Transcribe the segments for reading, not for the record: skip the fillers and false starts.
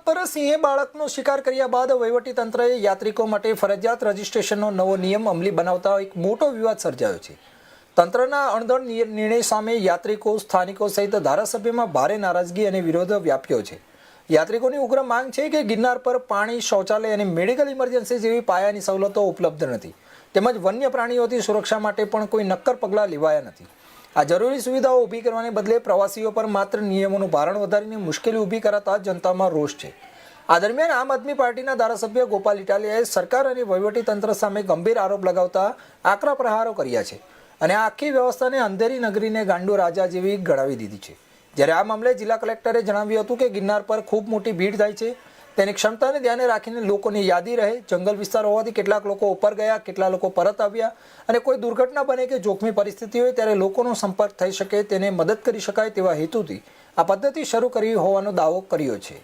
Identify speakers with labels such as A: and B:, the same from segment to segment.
A: પર સિંહે બાળકનો શિકાર કર્યા બાદ વહીવટીતંત્રએ યાત્રિકો માટે ફરજિયાત રજીસ્ટ્રેશનનો નવો નિયમ અમલી બનાવતા એક મોટો વિવાદ સર્જાયો છે। તંત્રના અણધડ નિર્ણય સામે યાત્રિકો, સ્થાનિકો સહિત ધારાસભ્યમાં ભારે નારાજગી અને વિરોધ વ્યાપ્યો છે। યાત્રિકોની ઉગ્ર માંગ છે કે ગિરનાર પર પાણી, શૌચાલય અને મેડિકલ ઇમરજન્સી જેવી પાયાની સવલતો ઉપલબ્ધ નથી, તેમજ વન્ય પ્રાણીઓથી સુરક્ષા માટે પણ કોઈ નક્કર પગલાં લેવાયા નથી। આ જરૂરી સુવિધાઓ ઊભી કરવાને બદલે પ્રવાસીઓ પર માત્ર નિયમોનું ભારણ વધારીને મુશ્કેલી ઊભી કરાતા જનતામાં રોષ છે। આ દરમિયાન આમ આદમી પાર્ટીના ધારાસભ્ય ગોપાલ ઇટાલિયાએ સરકાર અને વહીવટીતંત્ર સામે ગંભીર આરોપ લગાવતા આકરા પ્રહારો કર્યા છે અને આ આખી વ્યવસ્થાને અંધેરી નગરીને ગાંડો રાજા જેવી ગણાવી દીધી છે। જ્યારે આ મામલે જિલ્લા કલેક્ટરે જણાવ્યું હતું કે ગિરનાર પર ખૂબ મોટી ભીડ થાય છે, તેની ક્ષમતાને ધ્યાને રાખીને લોકોની યાદી રહે। જંગલ વિસ્તાર હોવાથી કેટલાક લોકો ઉપર ગયા, કેટલા લોકો પરત આવ્યા અને કોઈ દુર્ઘટના બને કે જોખમી પરિસ્થિતિ હોય ત્યારે લોકોનો સંપર્ક થઈ શકે, તેને મદદ કરી શકાય તેવા હેતુથી આ પદ્ધતિ શરૂ કરી હોવાનો દાવો કર્યો છે।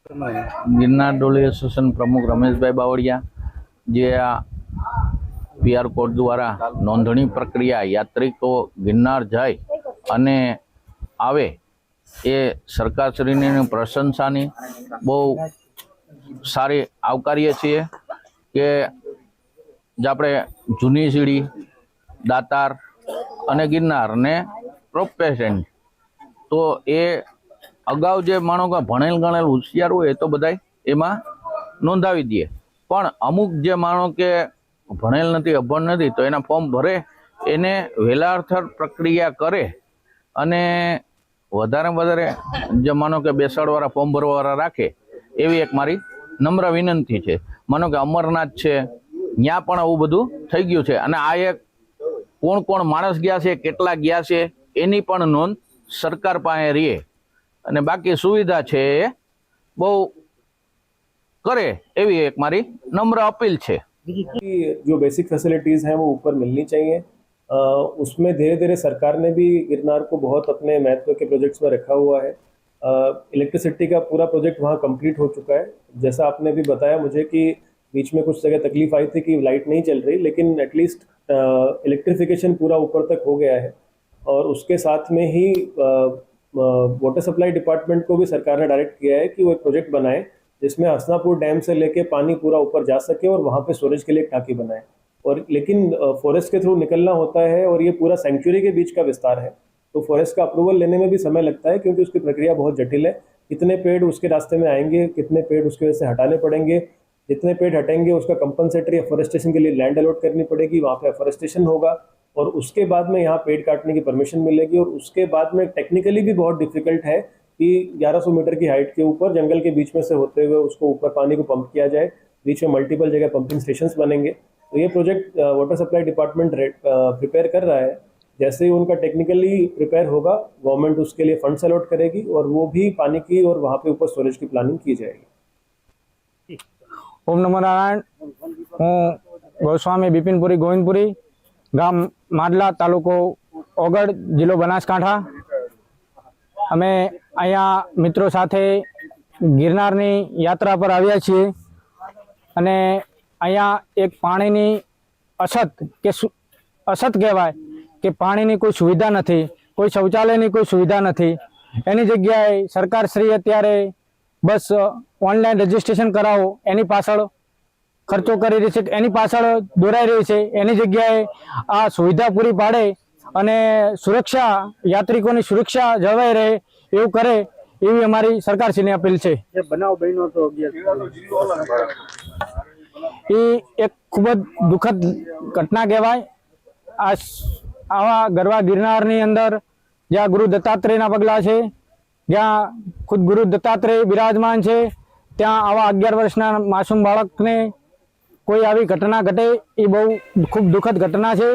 B: गिरनार डोली एसोसिएशन प्रमुख रमेशभाई बावड़िया जे आ पीआर कोड द्वारा नोंधणी प्रक्रिया यात्रिको गिरनार जाए अने आवे ए सरकारश्रीनी प्रशंसानी बहु सारी आवकारीए छीए के आपणे जूनी सीढ़ी, दातार अने गिरनार ने प्रोपेशन तो ए अगाऊ जे मानो के भणेल गणेल होशियार होय तो बधाय एमां नोंधावी दीए, पण अमुक जे मानो के भणेल नथी, अभण नथी तो एना फॉर्म भरे, एने वेलार्थर प्रक्रिया करे अने वधारे वधारे जे मानो के बेसाडवाळा फॉर्म भरवावाळा राखे एवी एक मारी नम्र विनंती छे। मानो के अमरनाथ छे त्यां पण आवुं बधुं थई गयुं छे अने आ एक कोण कोण माणस गया छे, केटला गया छे एनी पण नोंध सरकार पासे रहे અને બાકી સુવિધા છે બહુ કરે એવી એક મારી નમ્ર અપીલ છે।
C: जो बेसिक फैसिलिटीज़ हैं वो ऊपर मिलनी चाहिए। उसमें धीरे धीरे सरकार ने भी गिरनार को बहुत अपने महत्व के प्रोजेक्ट्स में रखा हुआ है। इलेक्ट्रिसिटी का पूरा प्रोजेक्ट वहाँ कंप्लीट हो चुका है। जैसा आपने भी बताया मुझे कि बीच में कुछ जगह तकलीफ आई थी कि लाइट नहीं चल रही, लेकिन एटलीस्ट इलेक्ट्रिफिकेशन पूरा ऊपर तक हो गया है। और उसके साथ में ही वाटर सप्लाई डिपार्टमेंट को भी सरकार ने डायरेक्ट किया है कि वो एक प्रोजेक्ट बनाए जिसमें हसनापुर डैम से लेके पानी पूरा ऊपर जा सके और वहाँ पे स्टोरेज के लिए एक टाँकी बनाए। और लेकिन फॉरेस्ट के थ्रू निकलना होता है और ये पूरा सेंचुरी के बीच का विस्तार है, तो फॉरेस्ट का अप्रूवल लेने में भी समय लगता है क्योंकि उसकी प्रक्रिया बहुत जटिल है। कितने पेड़ उसके रास्ते में आएंगे, कितने पेड़ उसकी वजह से हटाने पड़ेंगे, जितने पेड़ हटेंगे उसका कंपनसेटरी एफॉरेस्टेशन के लिए लैंड अलॉट करनी पड़ेगी, वहाँ पे एफॉरेस्टेशन होगा और उसके बाद में यहाँ पेड़ काटने की परमिशन मिलेगी। और उसके बाद में टेक्निकली भी बहुत डिफिकल्ट है कि 1100 मीटर की हाइट के ऊपर जंगल के बीच में से होते हुए उसको ऊपर पानी को पंप किया जाए, बीच में मल्टीपल जगह पंपिंग स्टेशंस बनेंगे। तो ये project water supply department prepare कर रहा है। जैसे ही उनका टेक्निकली प्रिपेयर होगा गवर्नमेंट उसके लिए फंड्स अलॉट करेगी और वो भी पानी की और वहाँ पे ऊपर स्टोरेज की प्लानिंग की जाएगी।
D: ओम नमो नारायण। हूँ गोस्वामी बिपिनपुरी गोविंदपुरी, गाम माडला, तालुको ओगढ़, जिल्लो बनासकांठा। अमे अहींया मित्रों साथे गिरनारनी यात्रा पर आव्या छीए अने अहींया एक पाणीनी असत के असत कहेवाय के पाणीनी कोई सुविधा नथी, कोई शौचालयनी कोई सुविधा नथी। एनी जग्याए सरकारश्री अत्यारे बस ऑनलाइन रजिस्ट्रेशन करावो एनी पाछळ खर्चो करी रही है, एनी पाछळ दौराई रही है। एनी जग्याए आ सुविधा पूरी पाड़े अने सुरक्षा, यात्रिकों की सुरक्षा जळवाई रहे एवं करे एवी अमारी सरकारश्रीनी अपील है। एक खूब दुखद घटना कहेवाय। आवा गरवा गिरनारनी अंदर ज्यां गुरु दत्तात्रेयना पगला है, ज्यां खुद गुरु दत्तात्रेय विराजमान है, त्यां आवा 11 वर्षना मासूम बाळकने कोई आवी घटना घटे ए बहु खूब दुखद घटना है।